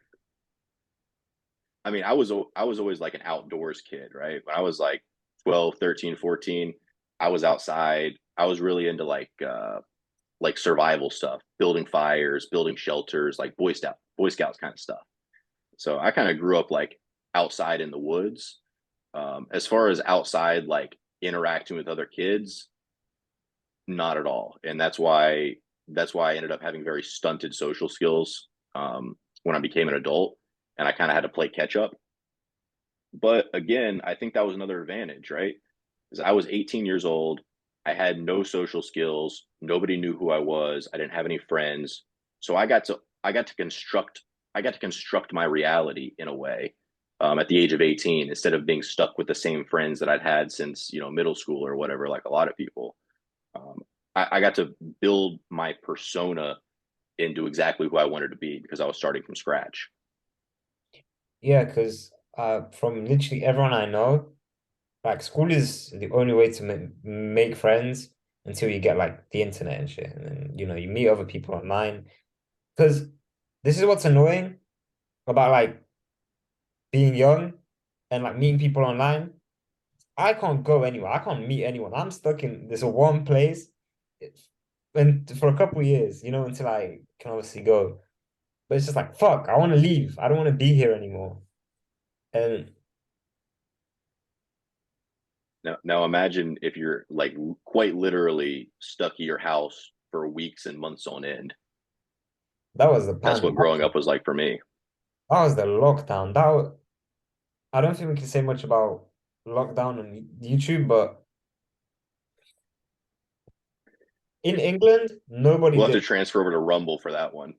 I mean, I was always like an outdoors kid, right? When I was like 12, 13, 14, I was outside. I was really into like survival stuff, building fires, building shelters, like Boy Scouts kind of stuff. So I kind of grew up like outside in the woods. As far as outside like interacting with other kids, not at all. And that's why I ended up having very stunted social skills when I became an adult, and I kind of had to play catch up. But again, I think that was another advantage, right? Because I was 18 years old. I had no social skills. Nobody knew who I was. I didn't have any friends. So I got to construct my reality in a way at the age of 18 instead of being stuck with the same friends that I'd had since, middle school or whatever, like a lot of people. Um, I got to build my persona into exactly who I wanted to be because I was starting from scratch. Yeah, because from literally everyone I know, like school is the only way to make friends until you get like the internet and shit. And then, you meet other people online. Because this is what's annoying about like being young and like meeting people online. I can't go anywhere. I can't meet anyone. I'm stuck in this one place. It's, and for a couple of years, you know, until I can obviously go. But it's just like, fuck, I want to leave. I don't want to be here anymore. And Now imagine if you're like quite literally stuck at your house for weeks and months on end. that was the That's what growing pandemic. up was like for me. That was the lockdown. I don't think we can say much about lockdown on YouTube, but in England, nobody We'll have to did. transfer over to Rumble for that one.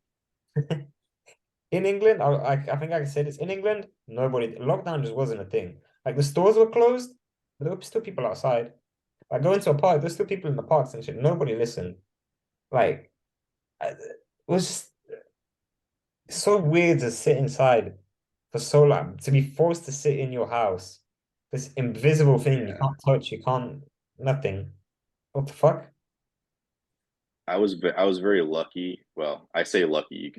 In England, I think I can say this. In England, nobody lockdown just wasn't a thing. Like the stores were closed, but there were still people outside. Like going to a park, there's still people in the parks and shit. Nobody listened. Like it was just so weird to sit inside for so long, to be forced to sit in your house. This invisible thing you Yeah. can't touch, you can't nothing. What the fuck? I was very lucky. Well, I say lucky,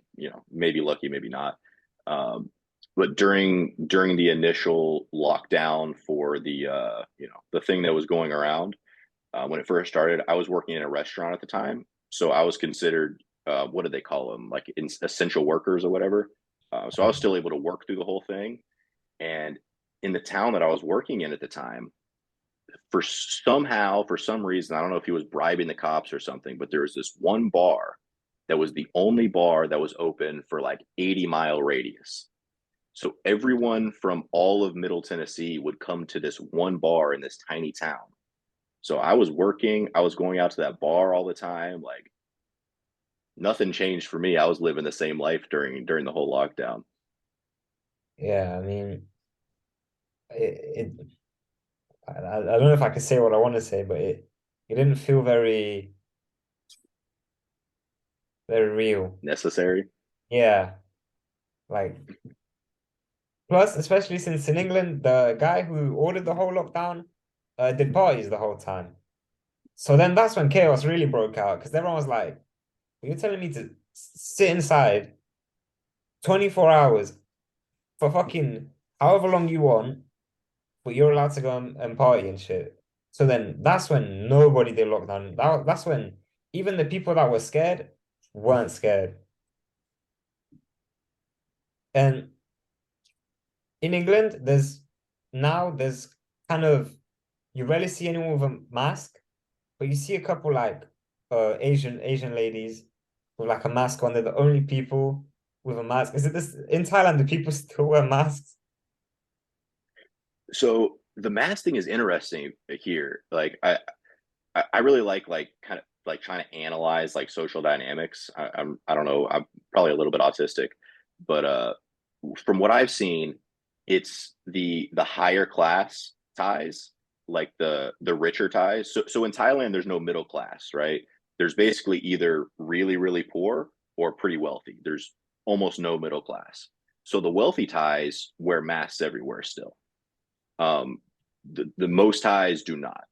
maybe lucky, maybe not. But during the initial lockdown for the thing that was going around when it first started, I was working in a restaurant at the time, so I was considered what do they call them, like essential workers or whatever. So I was still able to work through the whole thing, and in the town that I was working in at the time, for some reason, I don't know if he was bribing the cops or something, but there was this one bar that was the only bar that was open for like 80-mile radius. So everyone from all of Middle Tennessee would come to this one bar in this tiny town. So I was working, I was going out to that bar all the time. Like nothing changed for me. I was living the same life during the whole lockdown. Yeah, I mean, it I don't know if I can say what I want to say, but it didn't feel very real. Necessary. Yeah, like plus, especially since in England, the guy who ordered the whole lockdown did parties the whole time. So then that's when chaos really broke out because everyone was like, "You're telling me to sit inside 24 hours for fucking however long you want, but you're allowed to go and party and shit." So then that's when nobody did lockdown. That's when even the people that were scared weren't scared. And in England, there's kind of you rarely see anyone with a mask, but you see a couple like Asian ladies with like a mask on. They're the only people with a mask. Is it this in Thailand? Do people still wear masks? So the mask thing is interesting here. Like I really like kind of like trying to analyze like social dynamics. I don't know. I'm probably a little bit autistic, but from what I've seen, it's the higher class ties, like the richer ties. So in Thailand, there's no middle class, right? There's basically either really really poor or pretty wealthy. There's almost no middle class. So the wealthy ties wear masks everywhere still. Um, the most ties do not.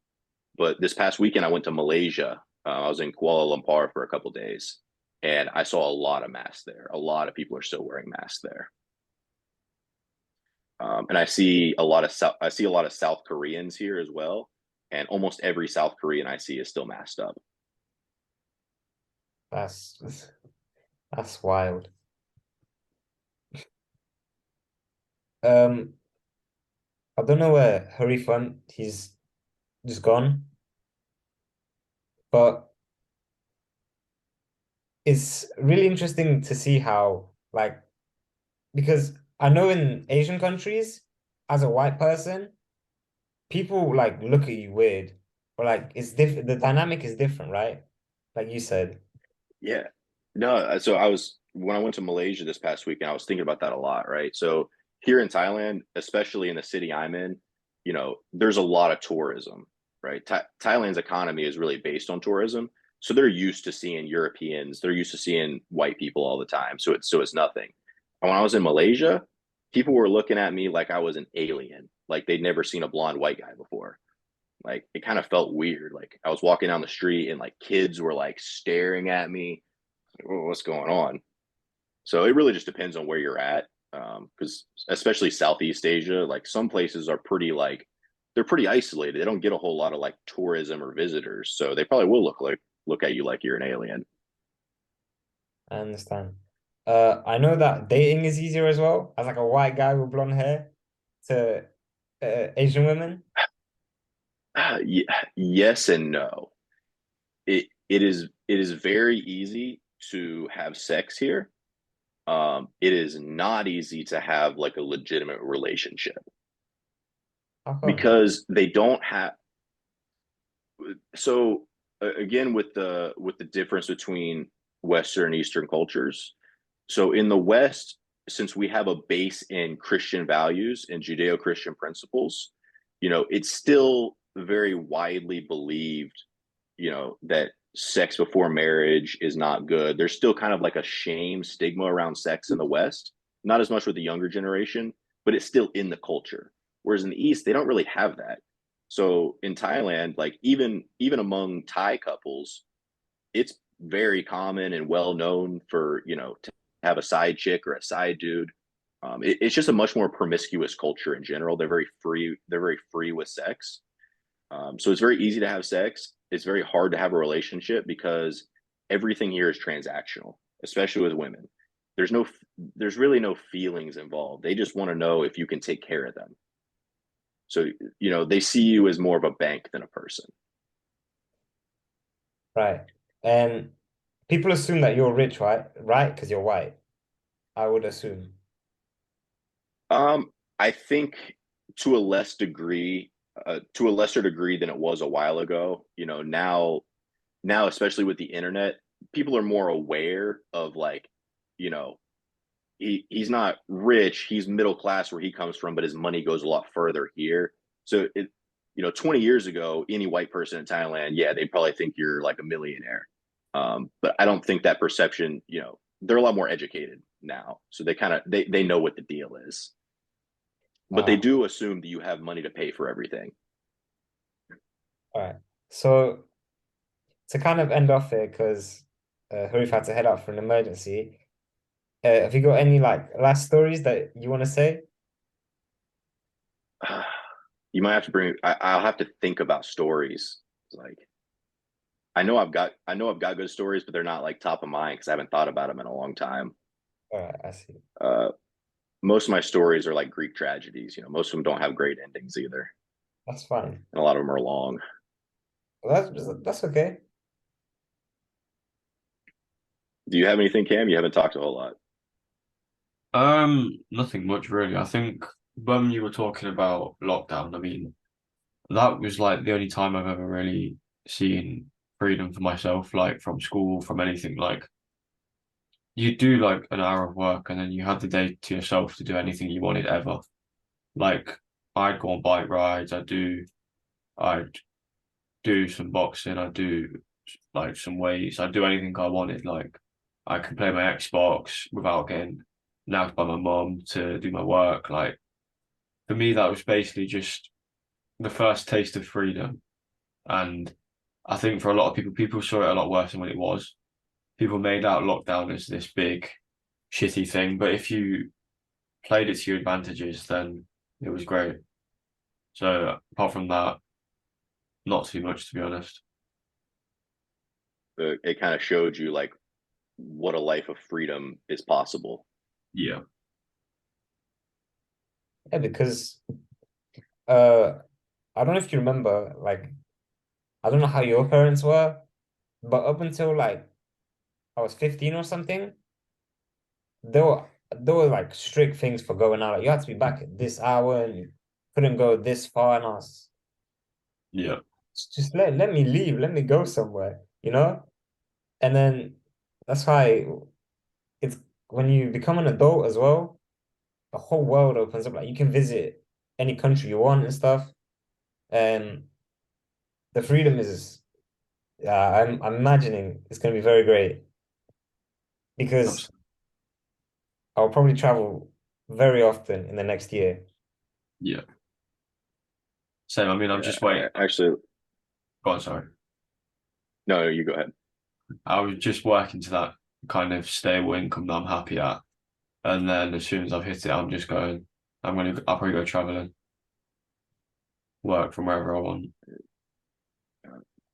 But this past weekend, I went to Malaysia. I was in Kuala Lumpur for a couple of days, and I saw a lot of masks there. A lot of people are still wearing masks there, and I see a lot of South Koreans here as well. And almost every South Korean I see is still masked up. That's that's wild. Um, I don't know where Harry went. He's just gone, but it's really interesting to see how like because I know in Asian countries, as a white person, people like look at you weird, or like it's different. The dynamic is different, right? Like you said. Yeah. No, so I was when I went to Malaysia this past weekend, I was thinking about that a lot, right? So here in Thailand, especially in the city I'm in, there's a lot of tourism, right? Thailand's economy is really based on tourism. So they're used to seeing Europeans, they're used to seeing white people all the time. So it's nothing. And when I was in Malaysia, people were looking at me like I was an alien, like they'd never seen a blonde white guy before. Like it kind of felt weird. Like I was walking down the street and like kids were like staring at me. Like, what's going on? So it really just depends on where you're at. Because especially Southeast Asia, like some places are pretty like they're pretty isolated. They don't get a whole lot of like tourism or visitors. So they probably will look look at you like you're an alien. I understand. I know that dating is easier as well, as like a white guy with blonde hair to Asian women. Yes and no. It is very easy to have sex here. It is not easy to have like a legitimate relationship How come? because they don't have. So again, with the difference between Western and Eastern cultures. So in the West, since we have a base in Christian values and Judeo-Christian principles, it's still very widely believed, that sex before marriage is not good. There's still kind of like a shame stigma around sex in the West, not as much with the younger generation, but it's still in the culture. Whereas in the East, they don't really have that. So in Thailand, like even among Thai couples, it's very common and well known for to have a side chick or a side dude. It's just a much more promiscuous culture in general. They're very free. They're very free with sex. So it's very easy to have sex. It's very hard to have a relationship because everything here is transactional, especially with women. There's really no feelings involved. They just want to know if you can take care of them. So, they see you as more of a bank than a person. Right. And people assume that you're rich, right? Right? Because you're white. I would assume. I think to a less degree, to a lesser degree than it was a while ago. Now especially with the internet, people are more aware of like, you know, he's not rich, he's middle class where he comes from, but his money goes a lot further here. So 20 years ago, any white person in Thailand, yeah, they'd probably think you're like a millionaire. But I don't think that perception, they're a lot more educated now. So they know what the deal is. But they Uh, do assume that you have money to pay for everything. all right. So to kind of end off here, because Harif had to head out for an emergency. Have you got any like last stories that you want to say? You might have to I'll have to think about stories. Like I know I've got good stories, but they're not like top of mind because I haven't thought about them in a long time. All right, I see. Uh, most of my stories are like Greek tragedies. Most of them don't have great endings either, That's fine. and a lot of them are long. Well, that's okay. Do you have anything, Cam? You haven't talked a whole lot. Nothing much really. I think when you were talking about lockdown, I mean, that was like the only time I've ever really seen freedom for myself, like from school, from anything. Like you do like an hour of work and then you had the day to yourself to do anything you wanted ever. Like I'd go on bike rides, I'd do some boxing, I'd do like some weights, I'd do anything I wanted. Like I could play my Xbox without getting nagged by my mom to do my work. Like for me, that was basically just the first taste of freedom. And I think for a lot of people, people saw it a lot worse than what it was. People made out lockdown as this big shitty thing, but if you played it to your advantages, then it was great. So apart from that, not too much to be honest. It kind of showed you like what a life of freedom is possible. Yeah. Yeah, because uh, I don't know if you remember, like, I don't know how your parents were, but up until like I was 15 or something, there were there were like strict things for going out. Like you had to be back at this hour and you couldn't go this far. And I was Yeah. just let me leave, let me go somewhere, you know? And then that's why it's when you become an adult as well, the whole world opens up. Like you can visit any country you want and stuff. And the freedom is, yeah, I'm imagining it's gonna be very great because Abs- I'll probably travel very often in the next year. Yeah. Same. I mean, I'm Yeah, just waiting. actually, Go on, sorry. no, you go ahead. I was just working to that kind of stable income that I'm happy at. And then as soon as I've hit it, I'll probably go traveling, work from wherever I want.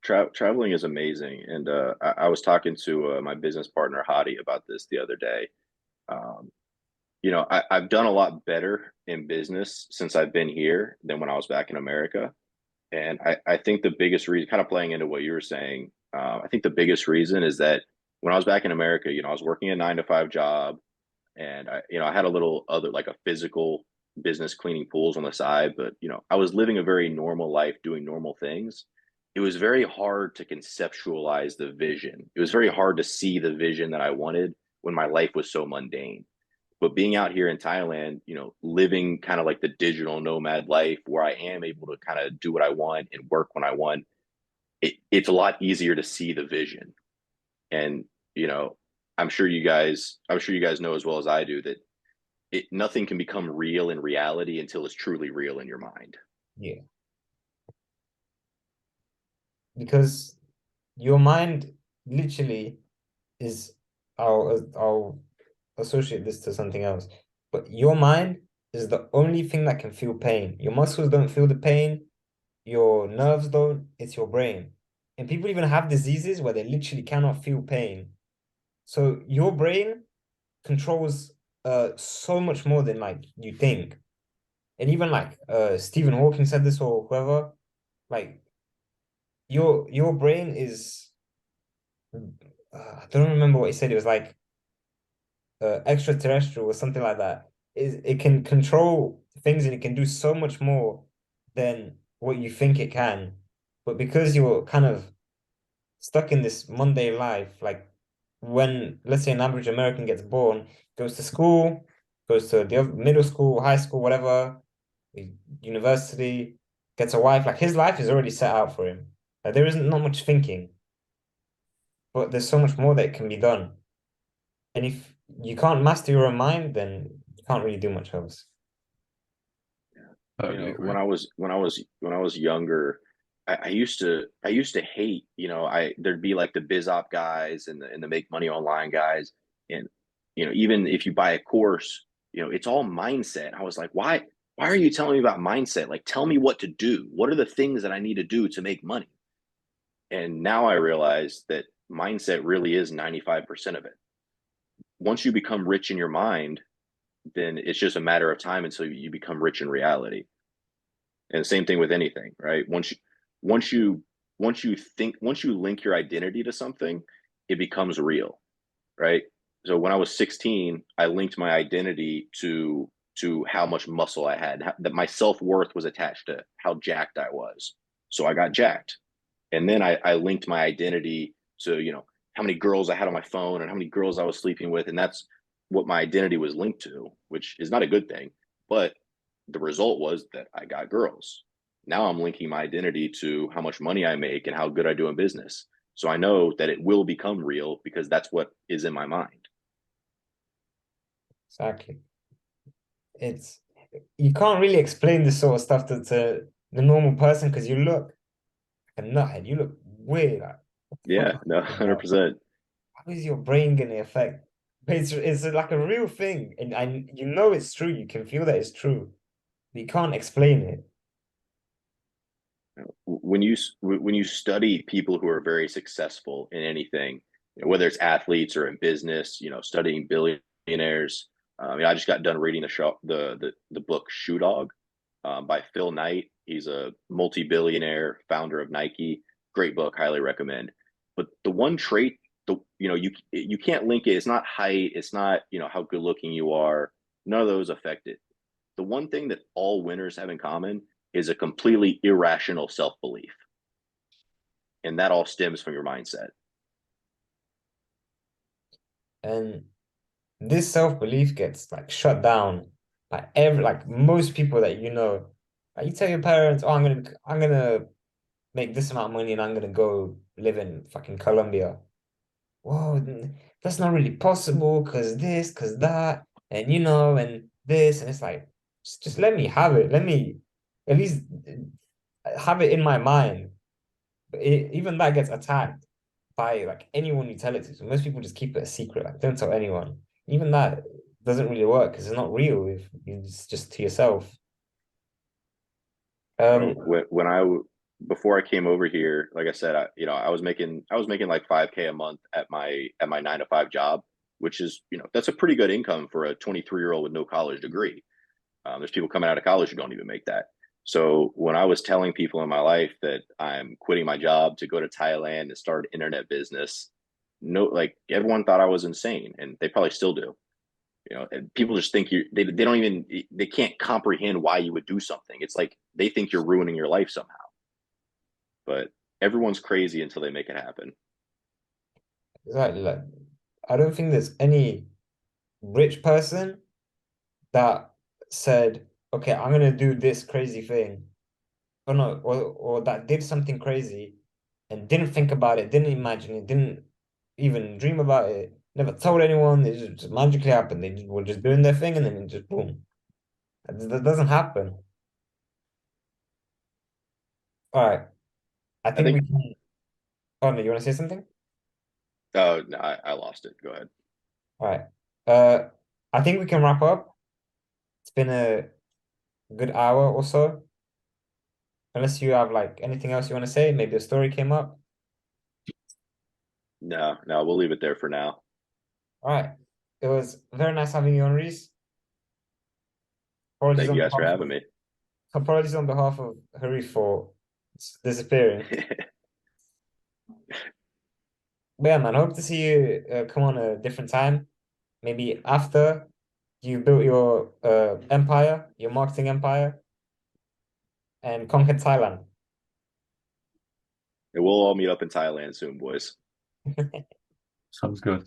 traveling is amazing, and I was talking to my business partner Hadi about this the other day. Um, I've done a lot better in business since I've been here than when I was back in America. And I think the biggest reason, kind of playing into what you were saying, I think the biggest reason is that when I was back in America, I was working a 9 to 5 job, and I had a little other like a physical business cleaning pools on the side, but I was living a very normal life, doing normal things. It was very hard to conceptualize the vision. It was very hard to see the vision that I wanted when my life was so mundane. But being out here in Thailand, living kind of like the digital nomad life where I am able to kind of do what I want and work when I want, it's a lot easier to see the vision. And, you know, I'm sure you guys know as well as I do that nothing can become real in reality until it's truly real in your mind. Yeah. Because your mind literally is, I'll associate this to something else, but your mind is the only thing that can feel pain. Your muscles don't feel the pain, your nerves don't, it's your brain. And people even have diseases where they literally cannot feel pain. So your brain controls so much more than like you think. And even like Stephen Hawking said this, or whoever, like your brain is I don't remember what he said. It was like extraterrestrial or something like that. It can control things and it can do so much more than what you think it can. But because you're kind of stuck in this mundane life, like when, let's say, an average American gets born, goes to school, goes to the middle school, high school, whatever, university, gets a wife, like his life is already set out for him. Like there isn't not much thinking, but there's so much more that can be done. And if you can't master your own mind, then you can't really do much else. Totally agree. When I was younger, I used to hate, there'd be like the biz op guys and the make money online guys. And even if you buy a course, it's all mindset. I was like, why are you telling me about mindset? Like, tell me what to do. What are the things that I need to do to make money? And now I realize that mindset really is 95% of it. Once you become rich in your mind, then it's just a matter of time until you become rich in reality. And the same thing with anything, right? Once you once you link your identity to something, it becomes real, right? So when I was 16, I linked my identity to how much muscle I had, that my self-worth was attached to how jacked I was. So I got jacked. And then I linked my identity to, how many girls I had on my phone and how many girls I was sleeping with. And that's what my identity was linked to, which is not a good thing. But the result was that I got girls. Now I'm linking my identity to how much money I make and how good I do in business. So I know that it will become real because that's what is in my mind. Exactly. It's you can't really explain this sort of stuff to the normal person because you look like a nuthead. You look weird. Like, what the fuck Yeah, are no, you talking about? 100%. How is your brain gonna affect? But it's like a real thing, and you know it's true. You can feel that it's true. But you can't explain it. When you study people who are very successful in anything, whether it's athletes or in business, studying billionaires. I just got done reading the book Shoe Dog by Phil Knight. He's a multi-billionaire founder of Nike. Great book, highly recommend. But the one trait, you can't link it. It's not height. It's not how good looking you are. None of those affect it. The one thing that all winners have in common is a completely irrational self belief, and that all stems from your mindset. And this self-belief gets like shut down by like most people that you know. Like you tell your parents, "Oh, I'm gonna make this amount of money and I'm gonna go live in fucking Colombia." Whoa, that's not really possible because this, because that, and and this, and it's like, just let me have it. Let me at least have it in my mind. But even that gets attacked by like anyone you tell it to. So most people just keep it a secret, like don't tell anyone. Even that doesn't really work because it's not real if it's just to yourself. Bro, Um, when I before I came over here, like I said, I was making like 5K a month at my 9 to 5 job, which is, that's a pretty good income for a 23-year-old with no college degree. There's people coming out of college who don't even make that. So when I was telling people in my life that I'm quitting my job to go to Thailand and start an internet business, no, like everyone thought I was insane, and they probably still do. And people just think they don't even, they can't comprehend why you would do something. It's like they think you're ruining your life somehow. But everyone's crazy until they make it happen. Exactly. Like, I don't think there's any rich person that said, okay, I'm gonna do this crazy thing. Or no, or that did something crazy and didn't think about it, didn't imagine it, didn't even dream about it, never told anyone, it just magically happened. They just were just doing their thing and then it just boom. That doesn't happen. All right. I I think we think. can. Oh no, you want to say something? Oh no, I lost it. Go ahead. All right. Uh, I think we can wrap up. It's been a good hour or so. Unless you have like anything else you want to say, maybe a story came up. No, no, we'll leave it there for now. All right. It was very nice having you on, Reece. Apologies Thank on you guys for behalf having of me. apologies on behalf of Harif for disappearing. But yeah, man, hope to see you come on a different time. Maybe after you built your empire, your marketing empire, and conquered Thailand. And we'll all meet up in Thailand soon, boys. Sounds good.